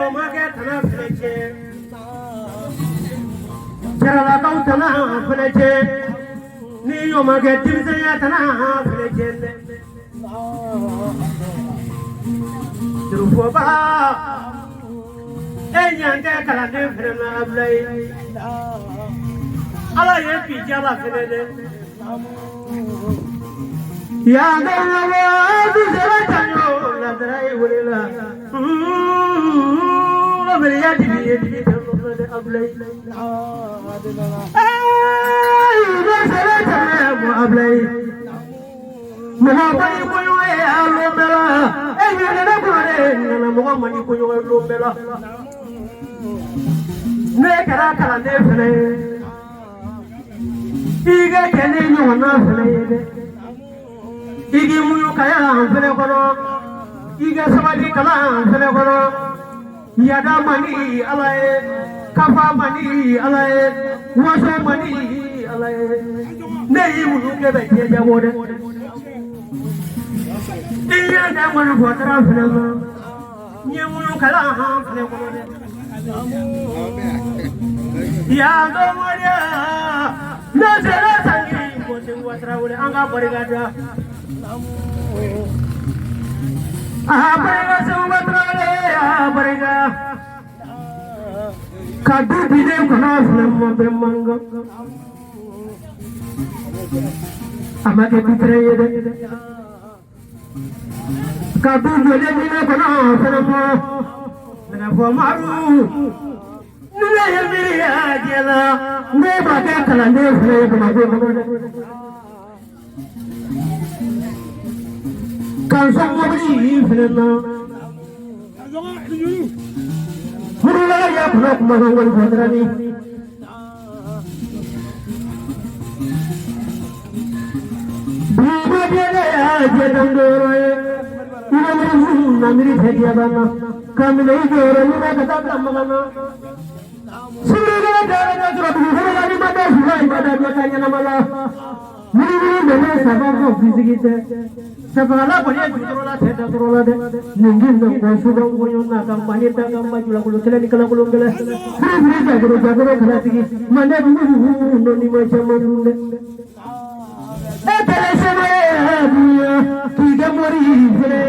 ɲɔma kɛ tana filɛ cɛ jaralakaw tana filɛ cɛ ni ɲɔma kɛ denmisɛnya tana filɛ cɛ jurufɔba e ɲan tɛ kalanden fɛnɛ na Abulayi Ala ye bi jaba fɛnɛ dɛ yaga wa du sera tanyo la drai wala la beriya di de Abulayi ay du sera tanyo Abulayi Muhammad ko yo ya lo bela ay ni na ko re na Muhammad ko yo lo bela ne kara kala ne fele iga kene nyo na fele igi muyu kaya fele kono iga sabadi kala fele kono yada mani alaye kafa mani alaye waso mani alaye ne yi muyu ke be je jabode iya da manu ko tara fele no nye muyu kala fele kono ya do moria na sera sangi ko se watra wole anga barigada barega se watra le barega kadu bide kono film be mango amake pitre yede kadu bide kono film na fo maru nuna yamiri ajela ne ba ka kala ne fle ko ma ko kan so mo bi fle na murula ya ko ma ngol bodrani biba bele aje dangoro namiri thediya bana kamile goro ni na kata tamana sirega dara na jura buhura ni mata sulai pada biasanya namala muri mene sabab ko bizigite sabala bole jurola theda jurola de ningin na ko suga ko yona kam panita kam majula kulo tele nikala kulo ngela muri jagoro jagoro khala tigi mane no ni ma chamanunde e tele sema dia tiga mori fere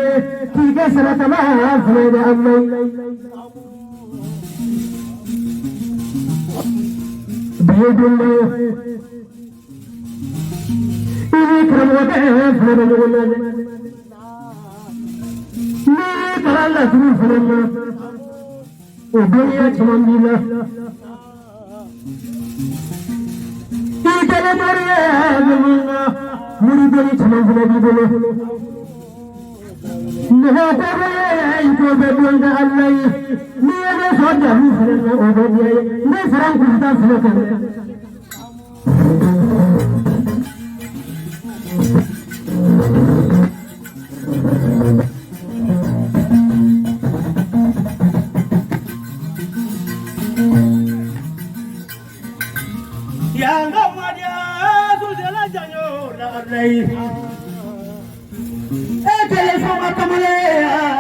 tiga saratama fere amma Biyadullah ini kerana fere ngona ni karala suru fere o dunia chamandila ikale mariya ngona muri doni chamandila di bolo no ko ko be donga Allah ni ne soda mu fere o be ne faran ku ta fere ko yanga madia su jala janyo la Abulayi ekele sama kamale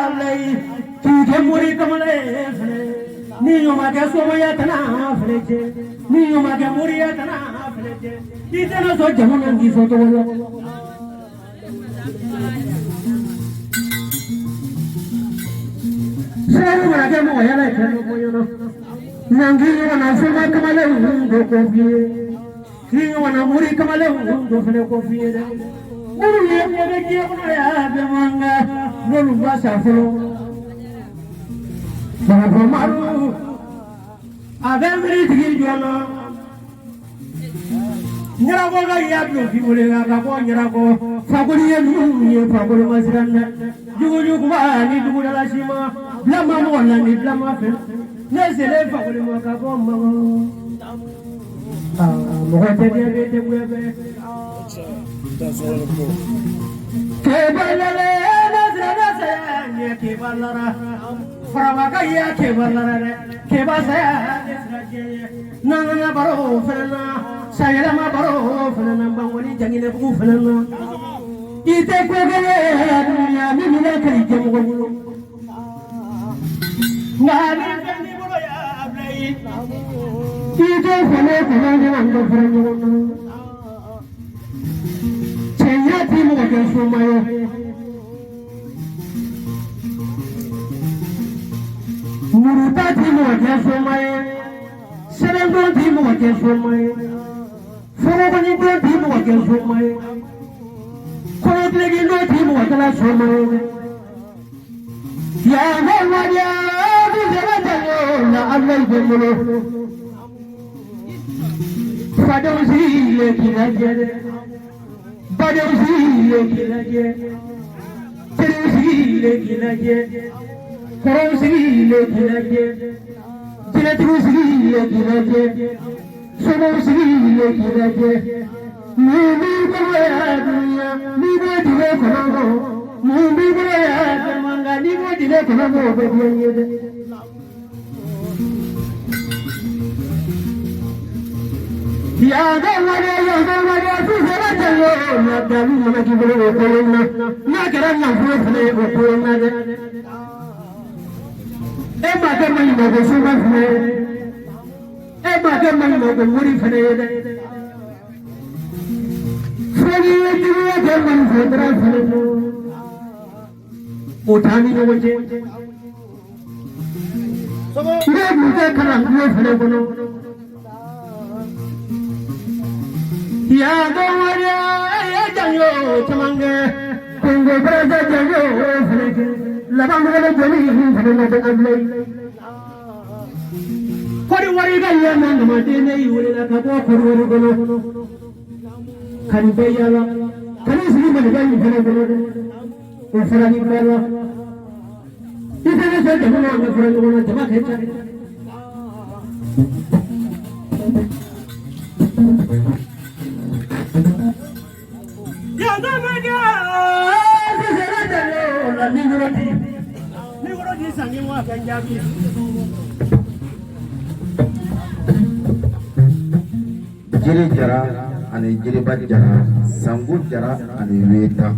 Abulayi tuje muri kamale ni yoma ke soya tana fleje ni yoma ke muri tana fleje itena so jamana ngi so to wala seru mara ke mo yala ke mo yono nangi yona sama kamale ndo ko biye ki yona muri kamale ndo fle ko biye nuru ye ye ke ko ya be manga nuru basa flo Baba maru adamri digi jono nyara ko ga ya bi fi mure ga ko nyara ko fagori ye ni fagori masranna jugu jugu ba ni jugu dala shima blama mo na ni blama fe ne sele fagori mo ka ko mo mo ga te be te bu be ke balale nazra sa ne ke balara Faramaga ya ke balara ke basaya nana baro fena sayala ma baro fena bangoni jangine bu fena ite ko gele dunya mi mi na kali jemu ngani ije fane fane ando franyo chenya timu ke sumayo muruta timu ke sumayo serengo timu ke sumayo foro bani timu ke sumayo kono tlegi no timu ke la sumayo ya Maria na Allah jemolo fadausi le kinaje badausi le kinaje tereusi le kinaje korausi le kinaje jinetusi le kinaje sonausi le kinaje mumi baya dunia ni bajile kono mumi baya manga ni bajile kono bediye ya gamare tu sera jalo na dalu mana ki bolo ko na garan na fu fune ko na de e ma ga mai mo ko su ba fune e ma ga mai mo ko muri fune de funi ti ya ga man fudra fune uthani no je ne mujhe khana fune kono ya gawaria ya janyo tamange kongo braza janyo fleke labamre joni fleke de ablay kori wari ga yema ngamate ne yule la ka ko kori wari gono kan bayala kan sigi man ga ni fleke gono o farani bala ite ne se jamu na fleke gono jama khecha jiri jara ani jiriba jara sangu jara ani weta